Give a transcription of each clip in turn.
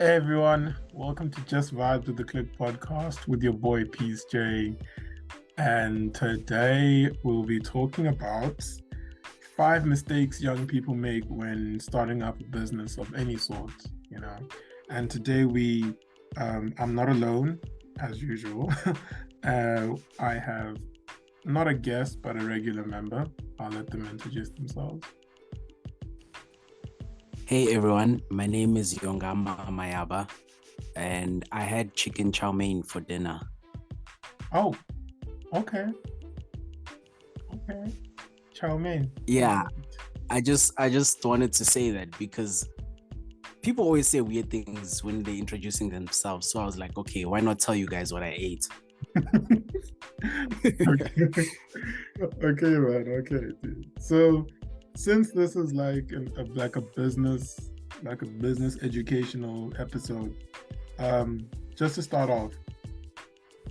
Hey everyone, welcome to Just Vibes with the Click podcast with your boy Peace J. And today we'll be talking about 5 mistakes young people make when starting up a business of any sort. And today I'm not alone as usual. I have not a guest but a regular member. I'll let them introduce themselves. Hey everyone, my name is Yongama Mayaba, and I had chicken chow mein for dinner. Oh, okay. Chow mein. Yeah, I just wanted to say that because people always say weird things when they're introducing themselves. So I was like, okay, why not tell you guys what I ate? Okay, man. Okay, dude. So, since this is like a business educational episode, just to start off,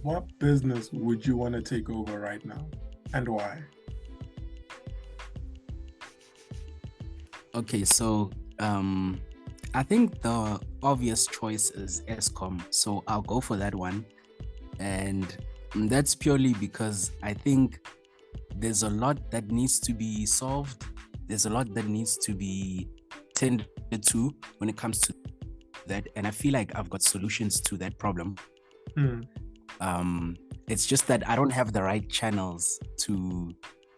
what business would you want to take over right now, and why? Okay, so I think the obvious choice is Escom, so I'll go for that one, and that's purely because I think there's a lot that needs to be solved. There's a lot that needs to be tended to when it comes to that, and I feel like I've got solutions to that problem. It's just that I don't have the right channels to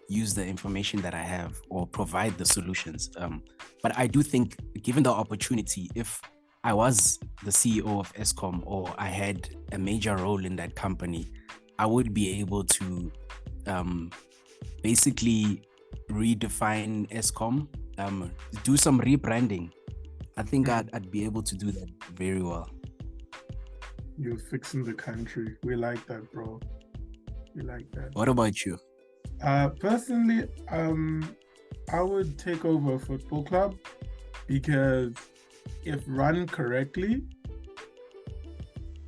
use the information that I have or provide the solutions. But I do think, given the opportunity, if I was the CEO of Escom or I had a major role in that company, I would be able to basically redefine Escom, do some rebranding. I think I'd be able to do that very well. You're fixing the country. We like that, bro. We like that. What about you? Personally, I would take over a football club because if run correctly,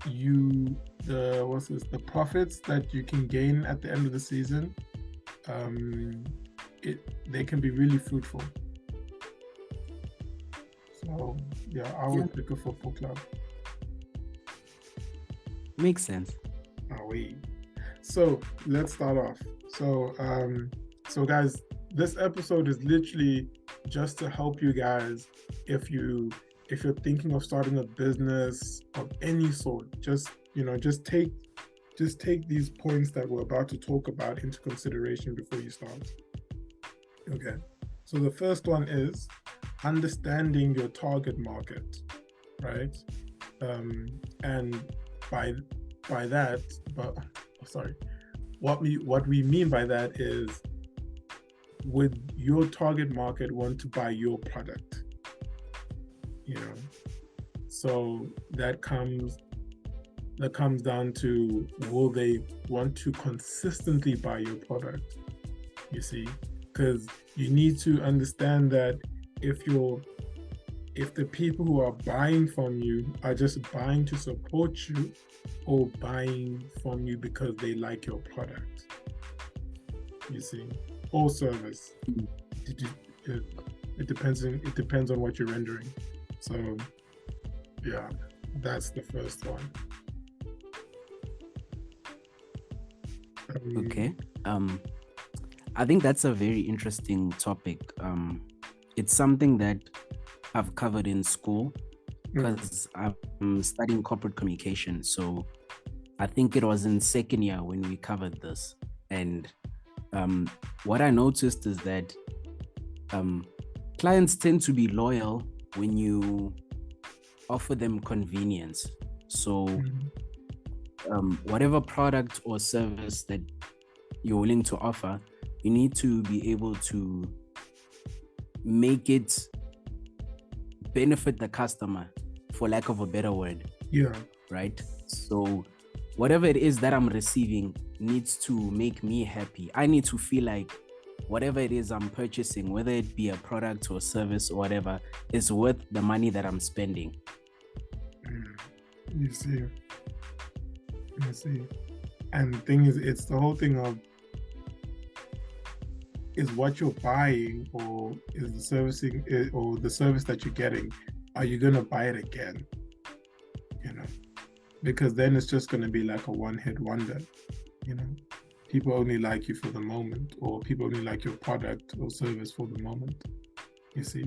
the profits that you can gain at the end of the season, they can be really fruitful. So yeah, I would pick a football club. Makes sense. So let's start off. So guys, this episode is literally just to help you guys if you're thinking of starting a business of any sort. Just take these points that we're about to talk about into consideration before you start. Okay. So the first one is understanding your target market, right? And by that, what we mean by that is, would your target market want to buy your product? So that comes down to, will they want to consistently buy your product? You see, because you need to understand that if the people who are buying from you are just buying to support you or buying from you because they like your product, you see, or service. It depends on what you're rendering. So yeah, that's the first one. Okay. I think that's a very interesting topic. It's something that I've covered in school because I'm studying corporate communication. So I think it was in second year when we covered this. And what I noticed is that clients tend to be loyal when you offer them convenience. So whatever product or service that you're willing to offer, you need to be able to make it benefit the customer, for lack of a better word. Yeah. Right? So whatever it is that I'm receiving needs to make me happy. I need to feel like whatever it is I'm purchasing, whether it be a product or service or whatever, is worth the money that I'm spending. You see. And the thing is, it's the whole thing of, is what you're buying or is the service that you're getting, are you going to buy it again? you know, because then it's just going to be like a one-hit wonder, you know. People only like you for the moment, or people only like your product or service for the moment, you see.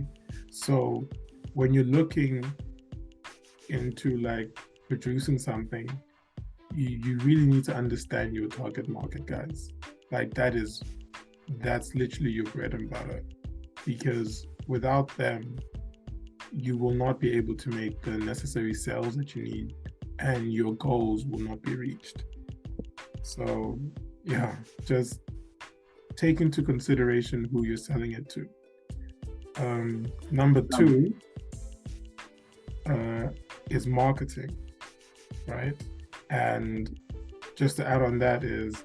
So when you're looking into like producing something, you really need to understand your target market, guys. Like that's literally your bread and butter, because without them, you will not be able to make the necessary sales that you need, and your goals will not be reached. So yeah, just take into consideration who you're selling it to. Number two is marketing, right? And just to add on that is,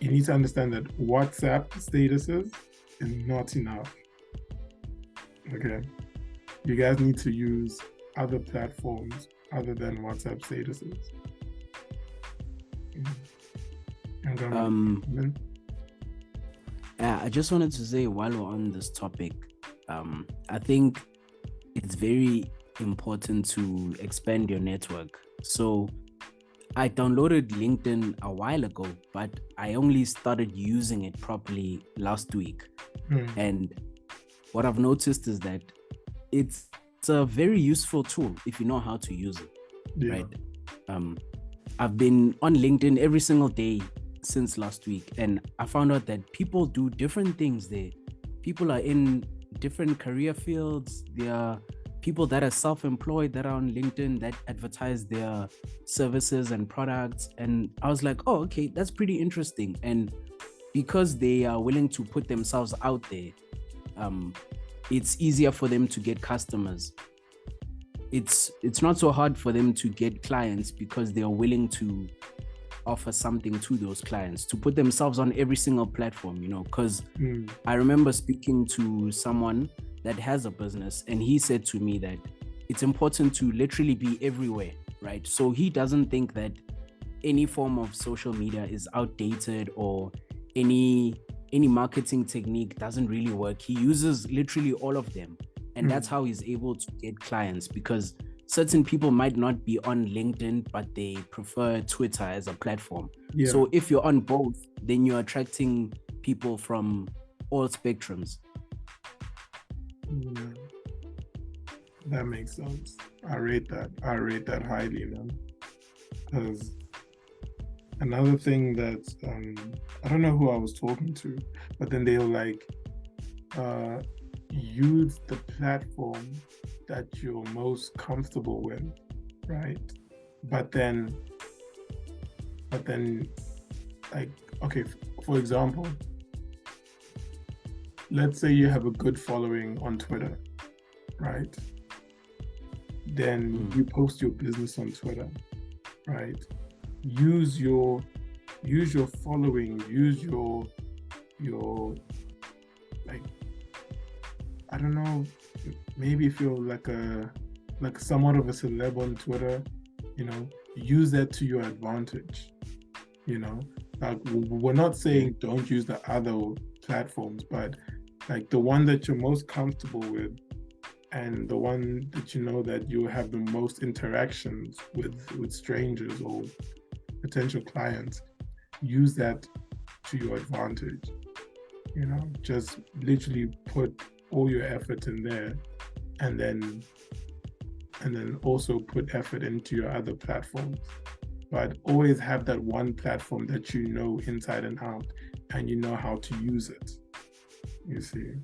you need to understand that WhatsApp statuses is not enough. Okay, you guys need to use other platforms other than WhatsApp statuses. I just wanted to say, while we're on this topic, I think it's very important to expand your network. So I downloaded LinkedIn a while ago, but I only started using it properly last week. And what I've noticed is that it's a very useful tool if you know how to use it, right? I've been on LinkedIn every single day since last week, and I found out that people do different things there. People are in different career fields. There are people that are self-employed that are on LinkedIn that advertise their services and products. And I was like, oh, okay, that's pretty interesting. And because they are willing to put themselves out there, it's easier for them to get customers. It's not so hard for them to get clients because they are willing to offer something to those clients, to put themselves on every single platform, you know, because I remember speaking to someone that has a business, and he said to me that it's important to literally be everywhere, right? So he doesn't think that any form of social media is outdated, or any marketing technique doesn't really work. He uses literally all of them, and that's how he's able to get clients, because certain people might not be on LinkedIn, but they prefer Twitter as a platform. So if you're on both, then you're attracting people from all spectrums. That makes sense. I rate that highly, man. Because another thing that I don't know who I was talking to, but then they were like, use the platform that you're most comfortable with, right? But then like, okay, for example, let's say you have a good following on Twitter, right? Then you post your business on Twitter, right? Use your following, use your like, I don't know, maybe if you're like somewhat of a celeb on Twitter, you know, use that to your advantage. You know, like, we're not saying don't use the other platforms, but like the one that you're most comfortable with, and the one that you know that you have the most interactions with strangers or potential clients, use that to your advantage. You know, just literally put all your effort in there, and then also put effort into your other platforms. But always have that one platform that you know inside and out, and you know how to use it. You see,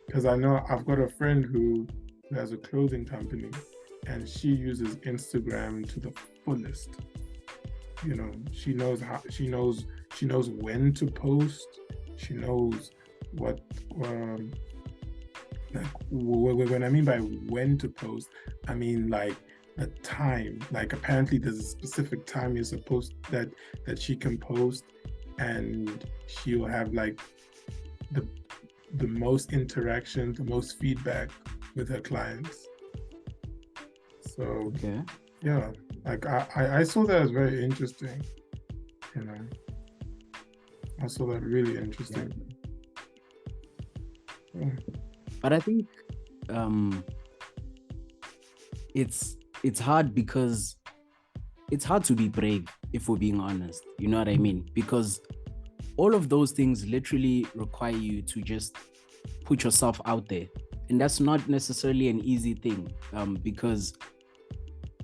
because I know I've got a friend who has a clothing company, and she uses Instagram to the fullest. You know, she knows when to post. She knows what like, when I mean by when to post, I mean like the time. Like, apparently there's a specific time you're supposed that she can post, and she'll have like the most interaction, the most feedback with her clients. So yeah, like I saw that as very interesting. You know, I saw that really interesting. But I think it's it's hard because it's hard to be brave, if we're being honest. You know what I mean? Because all of those things literally require you to just put yourself out there. And that's not necessarily an easy thing, because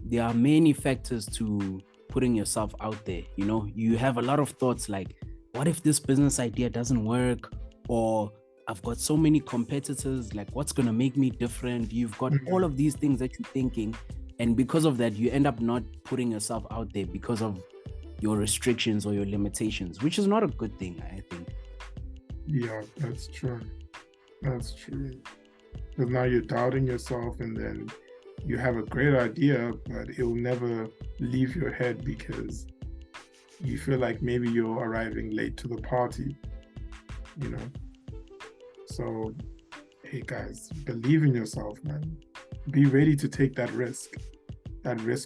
there are many factors to putting yourself out there. You know, you have a lot of thoughts like, what if this business idea doesn't work? Or I've got so many competitors, like what's going to make me different? You've got all of these things that you're thinking. And because of that, you end up not putting yourself out there because of your restrictions or your limitations, which is not a good thing, I think. Yeah, that's true. That's true. Because now you're doubting yourself, and then you have a great idea, but it will never leave your head because you feel like maybe you're arriving late to the party, you know? So, hey guys, believe in yourself, man. Be ready to take that risk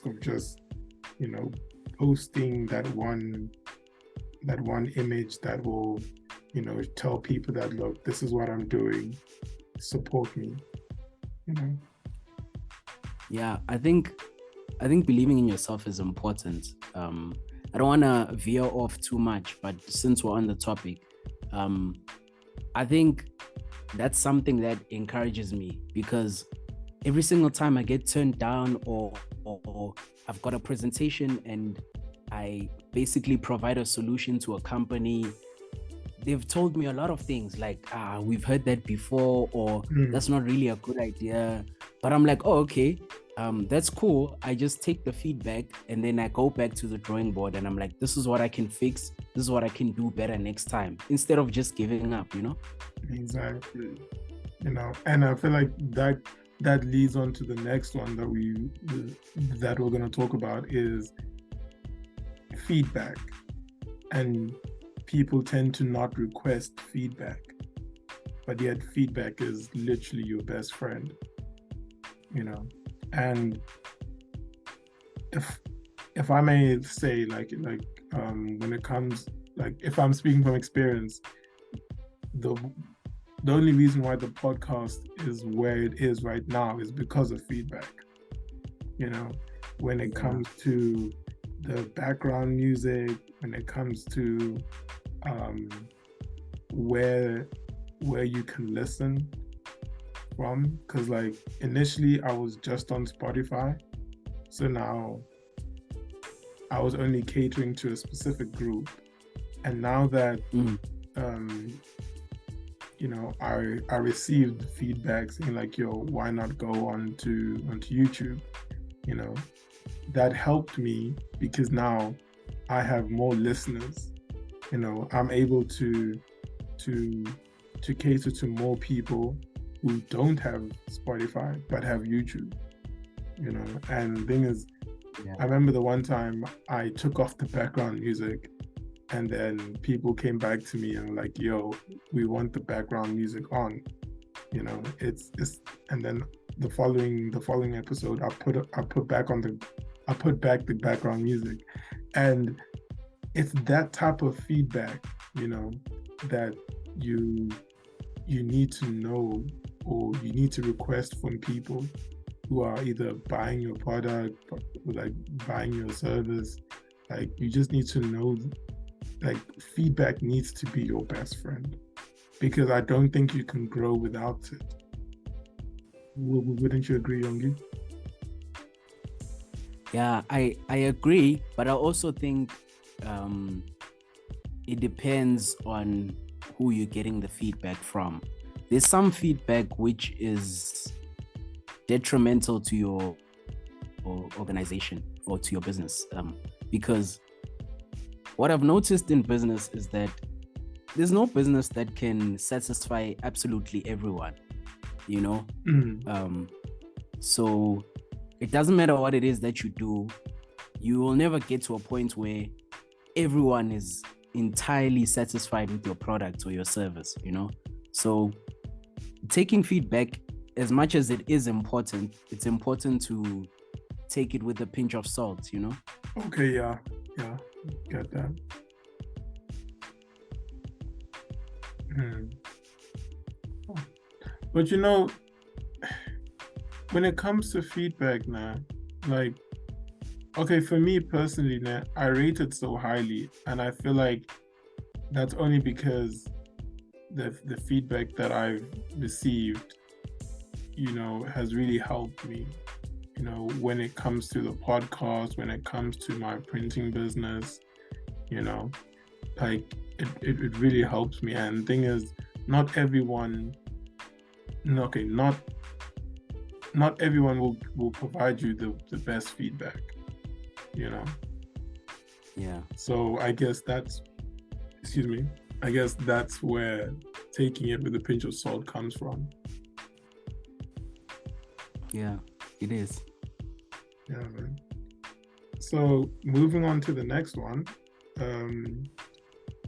of just, you know, posting that one image that will, you know, tell people that, look, this is what I'm doing, support me, you know. Yeah, I think believing in yourself is important. I don't want to veer off too much, but since we're on the topic, I think that's something that encourages me, because every single time I get turned down or I've got a presentation and I basically provide a solution to a company, they've told me a lot of things like, we've heard that before, or that's not really a good idea. But I'm like, oh, okay, that's cool. I just take the feedback and then I go back to the drawing board and I'm like, this is what I can fix. This is what I can do better next time, instead of just giving up, you know? Exactly. You know, and I feel like that leads on to the next one that we're going to talk about is feedback. And people tend to not request feedback, but yet feedback is literally your best friend, you know. And if I may say, like when it comes, like, if I'm speaking from experience, the only reason why the podcast is where it is right now is because of feedback, you know. When it comes to the background music, when it comes to where you can listen from, because like initially I was just on Spotify, so now I was only catering to a specific group, and now that you know, I received feedback saying like, yo, why not go onto YouTube, you know. That helped me because now I have more listeners, you know. I'm able to cater to more people who don't have Spotify but have YouTube, you know. And the thing is, I remember the one time I took off the background music, and then people came back to me and were like, yo, we want the background music on, you know. It's and then the following episode I put back the background music. And it's that type of feedback, you know, that you need to know, or you need to request from people who are either buying your product or like buying your service. Like, you just need to know, like, feedback needs to be your best friend, because I don't think you can grow without it. Wouldn't you agree, Yongi? Yeah, I agree, but I also think it depends on who you're getting the feedback from. There's some feedback which is detrimental to your organization or to your business, because what I've noticed in business is that there's no business that can satisfy absolutely everyone, you know. So it doesn't matter what it is that you do, you will never get to a point where everyone is entirely satisfied with your product or your service, you know. So taking feedback, as much as it is important, it's important to take it with a pinch of salt, you know. Okay, yeah, get that. But you know, when it comes to feedback now, like, okay, for me personally, now I rate it so highly, and I feel like that's only because the feedback that I've received, has really helped me. When it comes to the podcast, when it comes to my printing business, you know, like it really helps me. And the thing is, not everyone, okay, not everyone will provide you the best feedback, you know. Yeah. So I guess that's where taking it with a pinch of salt comes from. Yeah, it is. Yeah, man. So moving on to the next one,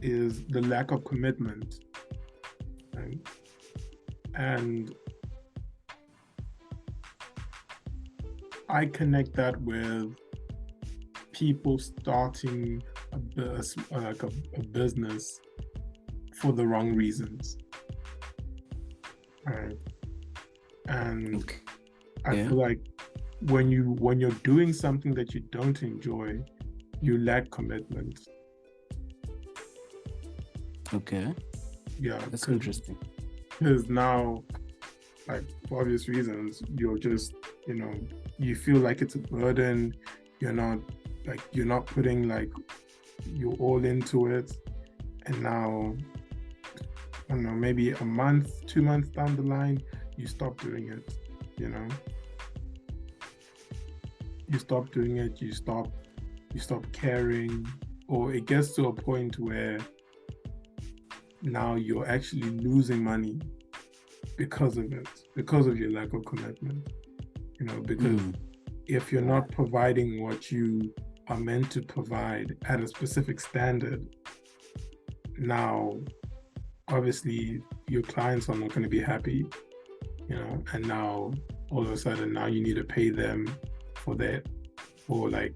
is the lack of commitment, right? And I connect that with people starting a business for the wrong reasons, right? And Okay. I feel like when you're doing something that you don't enjoy, you lack commitment. Okay. Yeah, That's interesting. because now, like, for obvious reasons, you're just, you feel like it's a burden. You're not putting like you all into it. And now, I don't know, maybe a month, 2 months down the line, you stop doing it. You stop doing it. You stop caring, or it gets to a point where now you're actually losing money because of it, because of your lack of commitment. Because if you're not providing what you are meant to provide at a specific standard, now obviously your clients are not going to be happy, and now all of a sudden now you need to pay them for that, or like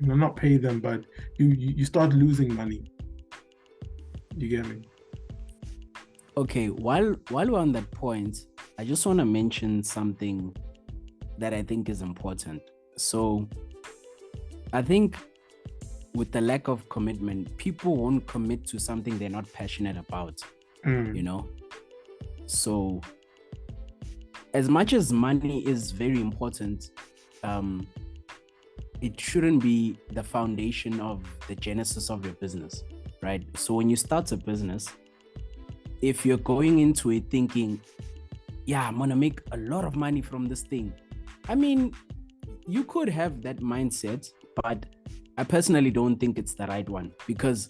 not pay them, but you start losing money. You get me? Okay, while we're on that point, I just want to mention something that I think is important. So I think with the lack of commitment, people won't commit to something they're not passionate about, So as much as money is very important, it shouldn't be the foundation of the genesis of your business, right? So when you start a business, if you're going into it thinking, yeah, I'm gonna make a lot of money from this thing, I mean, you could have that mindset, but I personally don't think it's the right one, because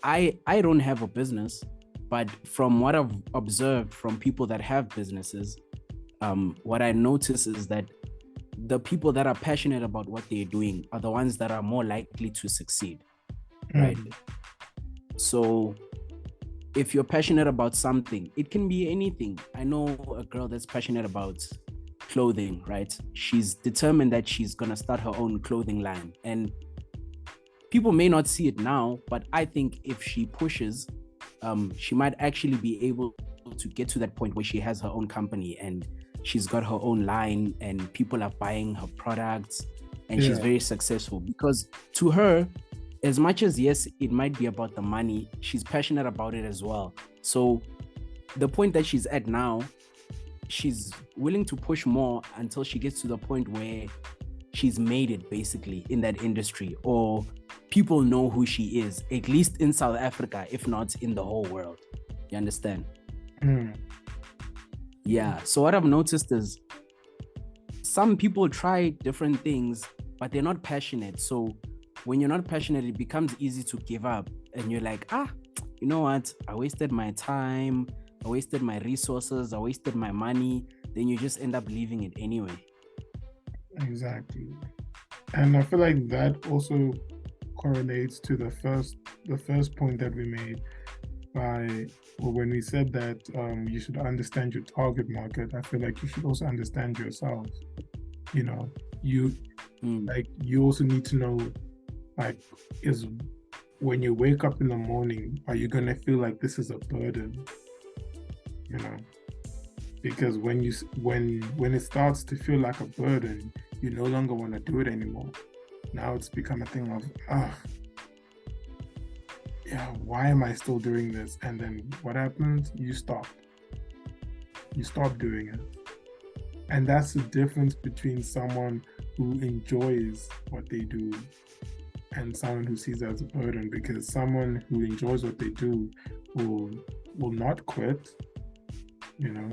I don't have a business, but from what I've observed from people that have businesses, what I notice is that the people that are passionate about what they're doing are the ones that are more likely to succeed, right? So if you're passionate about something, it can be anything. I know a girl that's passionate about clothing, right? She's determined that she's gonna start her own clothing line, and people may not see it now, but I think if she pushes, she might actually be able to get to that point where she has her own company and she's got her own line and people are buying her products, and she's very successful, because to her, as much as, yes, it might be about the money, she's passionate about it as well. So the point that she's at now, she's willing to push more until she gets to the point where she's made it basically in that industry, or people know who she is, at least in South Africa, if not in the whole world. You understand? Yeah. So what I've noticed is some people try different things, but they're not passionate. So when you're not passionate, it becomes easy to give up, and you're like, you know what? I wasted my time, I wasted my resources, I wasted my money. Then you just end up leaving it anyway. Exactly. And I feel like that also correlates to the first point that we made when we said that you should understand your target market. I feel like you should also understand yourself. You also need to know, like, is when you wake up in the morning, are you gonna feel like this is a burden? Because when it starts to feel like a burden, you no longer want to do it anymore. Now it's become a thing of, yeah, why am I still doing this? And then what happens? You stop doing it. And that's the difference between someone who enjoys what they do and someone who sees it as a burden, because someone who enjoys what they do will not quit. You know,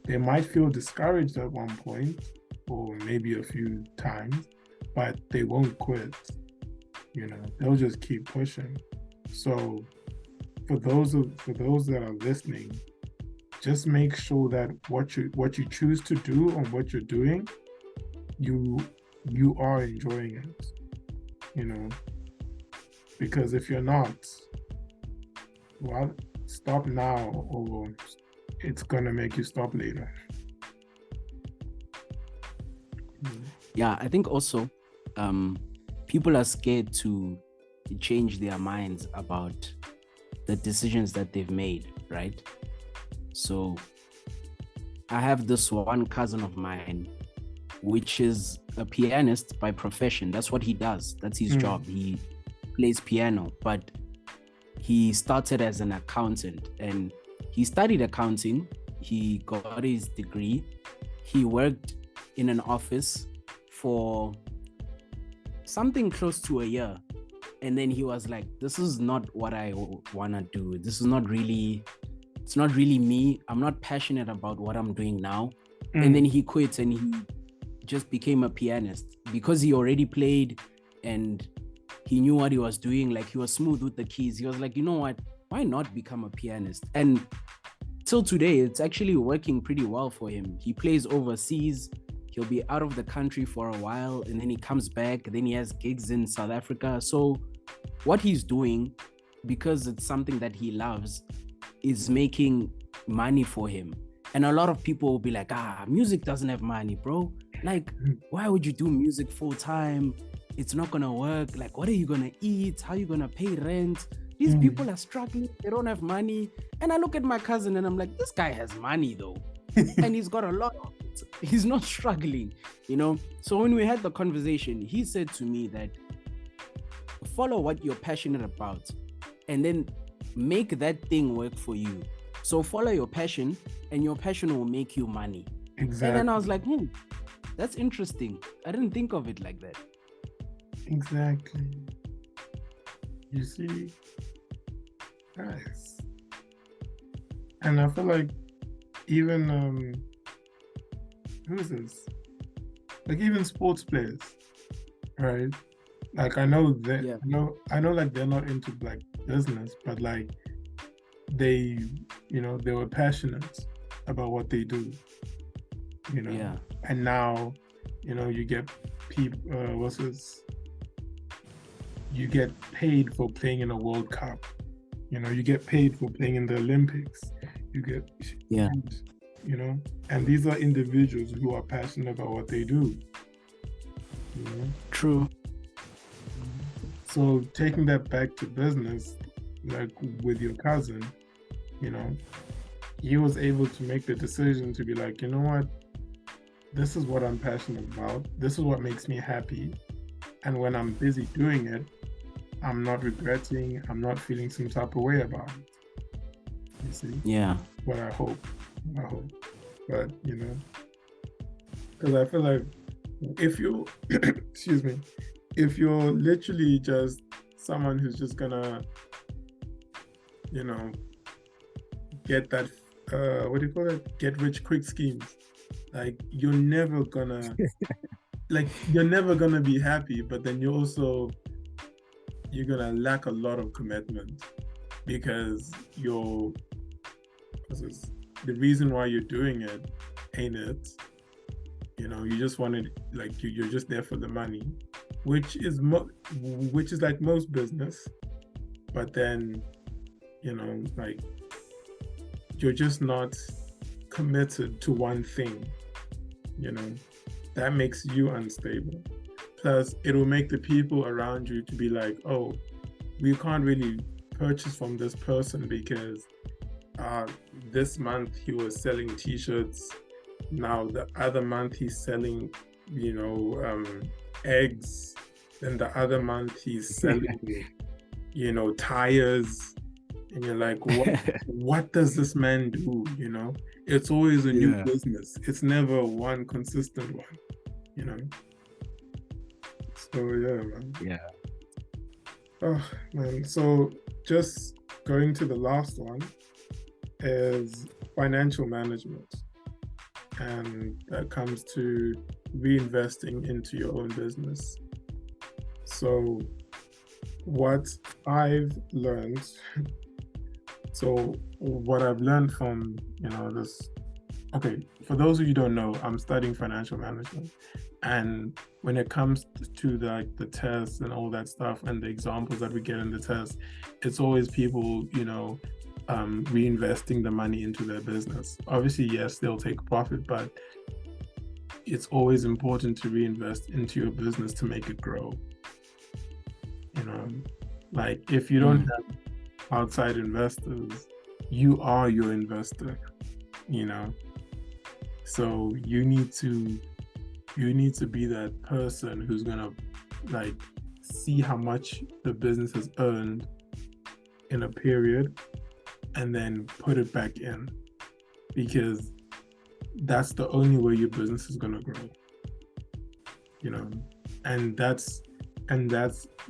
they might feel discouraged at one point or maybe a few times, but they won't quit. You know, they'll just keep pushing. So for those that are listening, just make sure that what you choose to do and what you're doing, you are enjoying it. You know, because if you're not, well, stop now or it's gonna make you stop later. Yeah, I think also people are scared to change their minds about the decisions that they've made, right? So I have this one cousin of mine, which is a pianist by profession. That's what he does. That's his job. He plays piano, but he started as an accountant and he studied accounting. He got his degree. He worked in an office for something close to a year. And then he was like, this is not what I want to do. It's not really me. I'm not passionate about what I'm doing now. And then he quit and he just became a pianist because he already played and he knew what he was doing. Like, he was smooth with the keys. He was like, you know what? Why not become a pianist? And till today, it's actually working pretty well for him. He plays overseas. He'll be out of the country for a while and then he comes back. Then he has gigs in South Africa. So what he's doing, because it's something that he loves, is making money for him. And a lot of people will be like, music doesn't have money, bro. Like, why would you do music full time? It's not gonna work. Like, what are you gonna eat? How are you gonna pay rent? These people are struggling. They don't have money. And I look at my cousin and I'm like, this guy has money though. And he's got a lot of it. He's not struggling, you know? So when we had the conversation, he said to me that follow what you're passionate about and then make that thing work for you. So follow your passion and your passion will make you money. Exactly. And then I was like, that's interesting. I didn't think of it like that. Exactly. You see, nice. And I feel like even who is this? Like even sports players, right? Like I know that I know like they're not into like business, but like they were passionate about what they do. You know. Yeah. And now, you get people you get paid for playing in a World Cup. You get paid for playing in the Olympics. You get and these are individuals who are passionate about what they do. True. So taking that back to business, like with your cousin, he was able to make the decision to be like, you know what, this is what I'm passionate about. This is what makes me happy. And when I'm busy doing it, I'm not regretting, I'm not feeling some type of way about it. You see? Yeah. But I hope. But, because I feel like if you, excuse me, if you're literally just someone who's just gonna, get that, what do you call it? Get rich quick schemes. Like you're never gonna be happy, but then you're gonna lack a lot of commitment because the reason why you're doing it ain't it. You just want it, like you're just there for the money, which is like most business, but then like you're just not committed to one thing. That makes you unstable. Plus it will make the people around you to be like, oh, we can't really purchase from this person because this month he was selling t-shirts, now the other month he's selling you know, eggs. Then the other month he's selling, you know, tires. And you're like, what does this man do? You know, it's always a new Yeah. business. It's never one consistent one, you know. So yeah, man. Yeah. Oh man. So just going to the last one is financial management. And that comes to reinvesting into your own business. So what I've learned, so what I've learned from, you know, this, okay, for those of you who don't know, I'm studying financial management. And when it comes to the tests and all that stuff and the examples that we get in the test, it's always people, you know, reinvesting the money into their business. Obviously, yes, they'll take profit, but it's always important to reinvest into your business to make it grow. You know, like if you don't have outside investors, you are your investor, you know. So you need to be that person who's gonna like see how much the business has earned in a period and then put it back in, because that's the only way your business is gonna grow, you know. And that's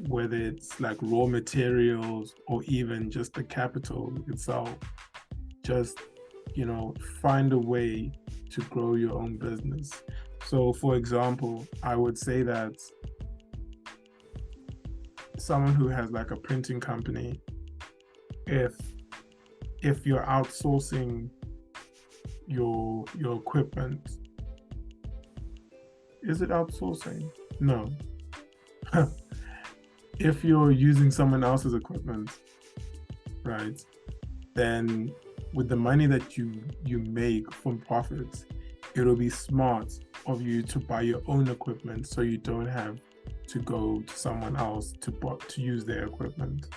whether it's like raw materials or even just the capital itself. Just, you know, find a way to grow your own business. So for example, I would say that someone who has like a printing company, if you're outsourcing your equipment, is it outsourcing? No. If you're using someone else's equipment, right, then with the money that you make from profits, it'll be smart of you to buy your own equipment so you don't have to go to someone else to use their equipment.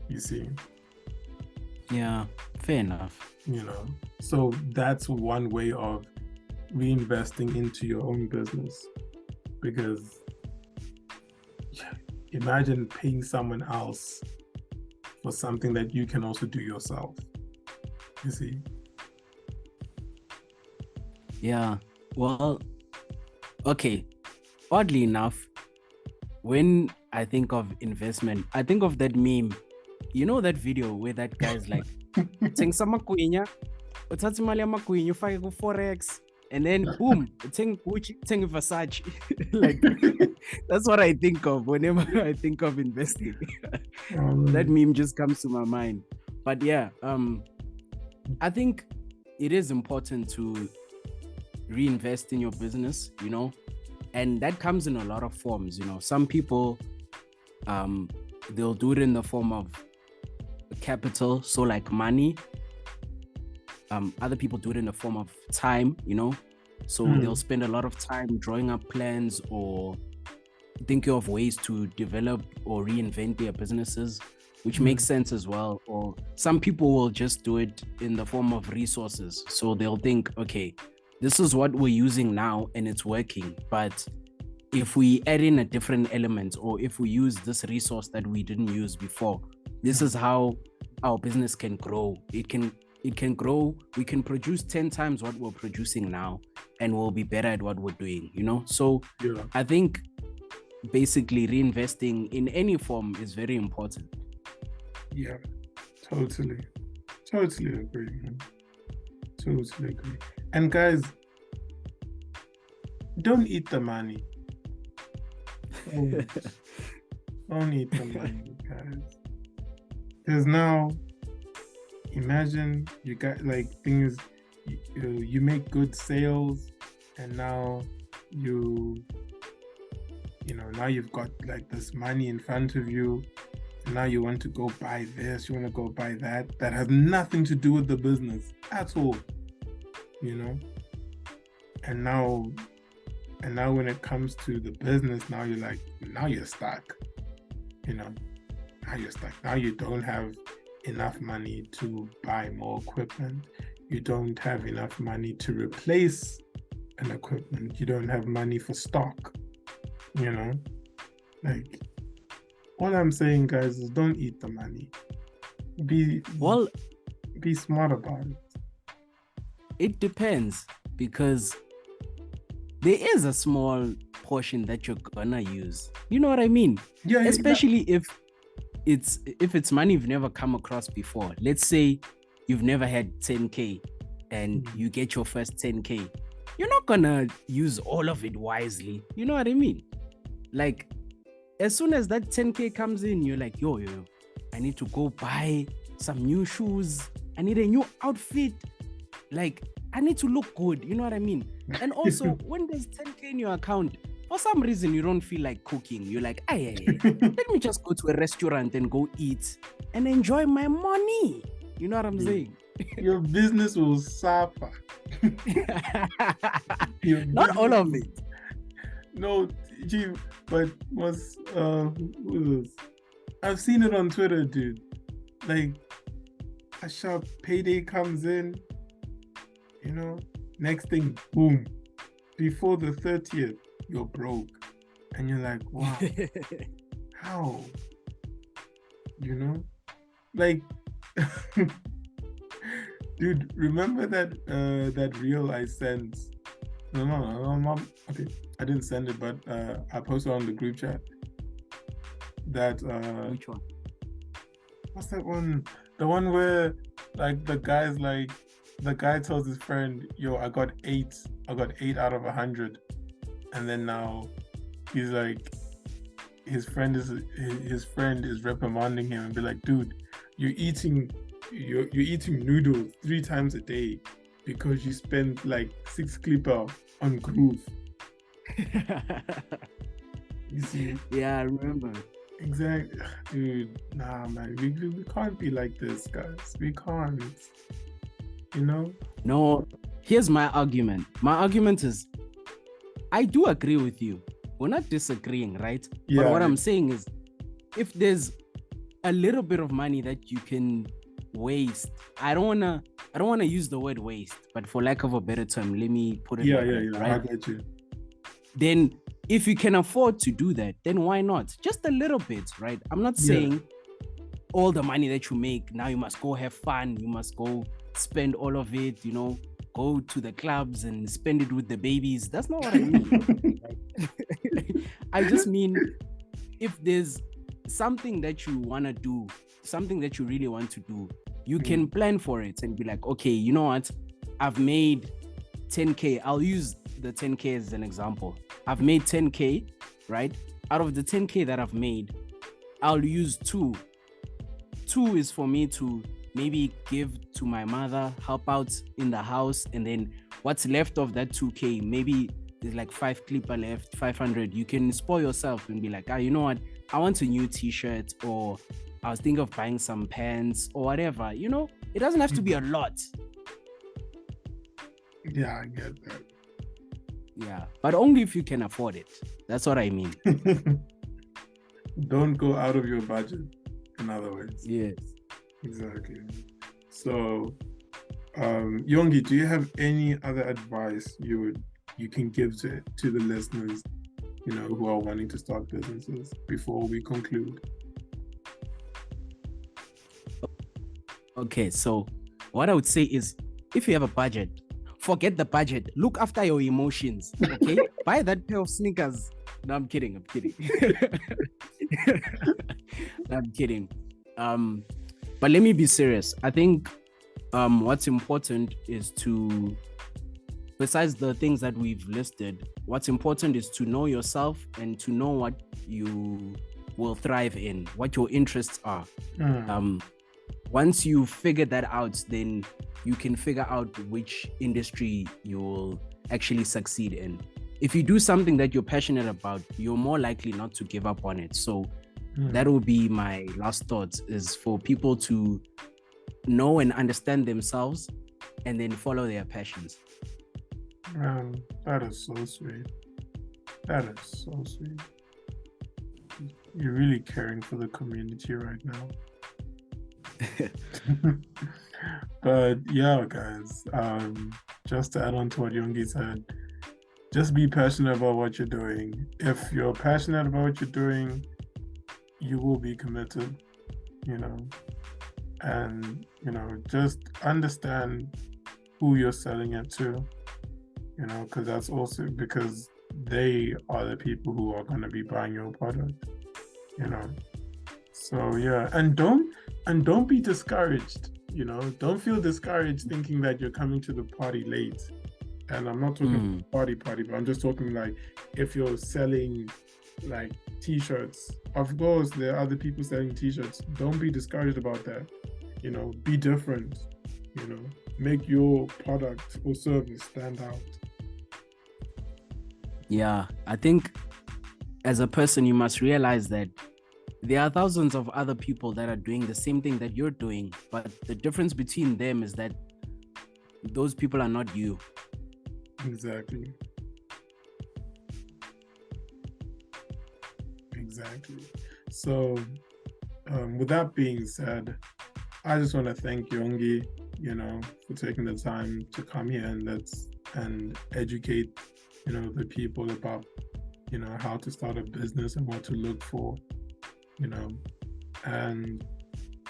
You see? Yeah, fair enough. You know, so that's one way of reinvesting into your own business, because imagine paying someone else for something that you can also do yourself. You see? Yeah. Well, okay. Oddly enough, when I think of investment, I think of that meme. You know that video where that guy's like, "Tengisa makwinya, uthatha imali yamakwinya ufake ku Forex, and then boom, uthenga Gucci, uthenga Versace." Like that's what I think of whenever I think of investing. That meme just comes to my mind. But yeah, I think it is important to reinvest in your business, you know, and that comes in a lot of forms. You know, some people they'll do it in the form of capital, so like money. Other people do it in the form of time, you know, so they'll spend a lot of time drawing up plans or thinking of ways to develop or reinvent their businesses, which makes sense as well. Or some people will just do it in the form of resources, so they'll think, okay, this is what we're using now and it's working, but if we add in a different element, or if we use this resource that we didn't use before, this is how our business can grow. It can grow. We can produce 10 times what we're producing now, and we'll be better at what we're doing, you know? So I think basically reinvesting in any form is very important. Yeah, totally agree, man. Totally agree. And guys, don't eat the money. Don't eat the money, guys. Because now, imagine you got like things, you make good sales, and now you know, now you've got like this money in front of you. And now you want to go buy this, you want to go buy that. That has nothing to do with the business at all, you know. And now when it comes to the business, now you're like, now you're stuck, you know. Now you're stuck. Now you don't have enough money to buy more equipment. You don't have enough money to replace and equipment. You don't have money for stock, you know? Like, all I'm saying, guys, is don't eat the money. Be Well, be smart about it. it depends because there is a small portion that you're gonna use. You know what I mean? Yeah, Especially if it's money you've never come across before. Let's say you've never had 10K and you get your first 10K. You're not gonna use all of it wisely. You know what I mean? Like, as soon as that 10K comes in, you're like, yo, I need to go buy some new shoes. I need a new outfit. Like, I need to look good. You know what I mean? And also, when there's 10K in your account, for some reason, you don't feel like cooking. You're like, let me just go to a restaurant and go eat and enjoy my money. You know what I'm saying? Your business will suffer. Not all of it. No, but I've seen it on Twitter, dude. Like, a sharp payday comes in, you know, next thing, boom. Before the 30th, you're broke. And you're like, wow, how? You know? Like, dude, remember that reel I sent? No, okay, I didn't send it, but I posted on the group chat. That Which one? What's that one? The one where like the guy tells his friend, "Yo, I got 8 out of 100," and then now he's like, his friend is reprimanding him and be like, "Dude, you're eating noodles 3 times a day because you spend like 6 clipper on groove." You see? Yeah, I remember. Exactly. Dude, nah, man. We can't be like this, guys. We can't. You know? No, here's my argument. My argument is, I do agree with you. We're not disagreeing, right? Yeah. But what I'm saying is, if there's a little bit of money that you can waste, I don't wanna use the word waste, but for lack of a better term, let me put it like that, right? I get you. Then if you can afford to do that, then why not? Just a little bit, right? I'm not saying all the money that you make, now you must go have fun, you must go spend all of it, you know, go to the clubs and spend it with the babies. That's not what I mean. I just mean, if there's something that you want to do, something that you really want to do, you can plan for it and be like, okay, you know what? I've made 10K. I'll use the 10K as an example. I've made 10K, right? Out of the 10K that I've made, I'll use 2. 2 is for me to maybe give to my mother, help out in the house, and then what's left of that 2K, maybe there's like 5 clipper left, 500. You can spoil yourself and be like, you know what? I want a new t-shirt, or I was thinking of buying some pants or whatever. You know, it doesn't have to be a lot. Yeah, I get that. Yeah, but only if you can afford it. That's what I mean. Don't go out of your budget, in other words. Yes. Exactly. So, Yongi, do you have any other advice you can give to the listeners, you know, who are wanting to start businesses before we conclude? Okay, so what I would say is, if you have a budget, forget the budget. Look after your emotions. Okay, buy that pair of sneakers. No, I'm kidding. No, I'm kidding. But let me be serious. I think what's important is to, besides the things that we've listed, what's important is to know yourself and to know what you will thrive in, what your interests are. Once you figure that out, then you can figure out which industry you will actually succeed in. If you do something that you're passionate about, you're more likely not to give up on it. So that will be my last thoughts, is for people to know and understand themselves and then follow their passions. That is so sweet. That is so sweet. You're really caring for the community right now. But yeah, guys, just to add on to what Yongi said, just be passionate about what you're doing. If you're passionate about what you're doing, you will be committed, you know, and, you know, just understand who you're selling it to, you know, because that's also because they are the people who are going to be buying your product, you know. So yeah, and don't be discouraged, you know. Don't feel discouraged thinking that you're coming to the party late. And I'm not talking party, but I'm just talking like if you're selling like t-shirts, of course there are other people selling t-shirts. Don't be discouraged about that. You know, be different, you know, make your product or service stand out. Yeah, I think as a person, you must realize that there are thousands of other people that are doing the same thing that you're doing, but the difference between them is that those people are not you. Exactly. So with that being said, I just want to thank Yongi, you know, for taking the time to come here and educate, you know, the people about, you know, how to start a business and what to look for, you know. And,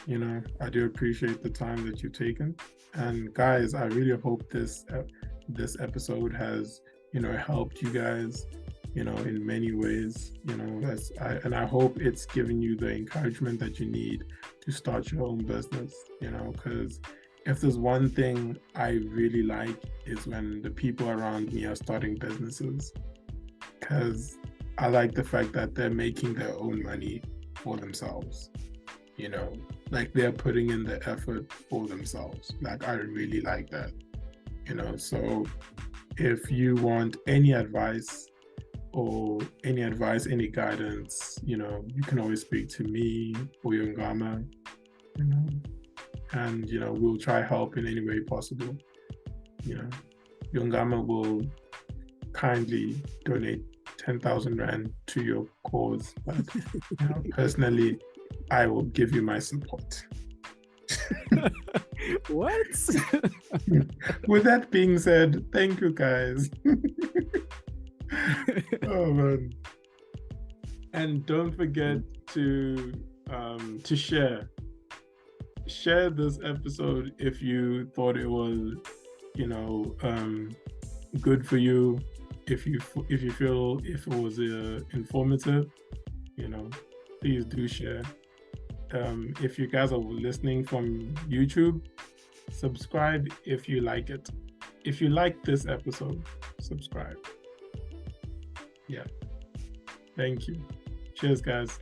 you know, I do appreciate the time that you've taken. And guys, I really hope this episode has, you know, helped you guys, you know, in many ways, you know, and I hope it's given you the encouragement that you need to start your own business, you know, because if there's one thing I really like is when the people around me are starting businesses, because I like the fact that they're making their own money for themselves, you know, like they're putting in the effort for themselves. Like I really like that, you know. So if you want any advice, any guidance, you know, you can always speak to me or Yongama, you know, and, you know, we'll try help in any way possible. You know, Yongama will kindly donate 10,000 Rand to your cause, but, you know, personally, I will give you my support. What? With that being said, thank you guys. Oh man. And don't forget to share this episode if you thought it was, you know, good for you, if you feel if it was informative, you know, please do share. If you guys are listening from YouTube, subscribe if you like it. If you like this episode, subscribe. Yeah. Thank you. Cheers, guys.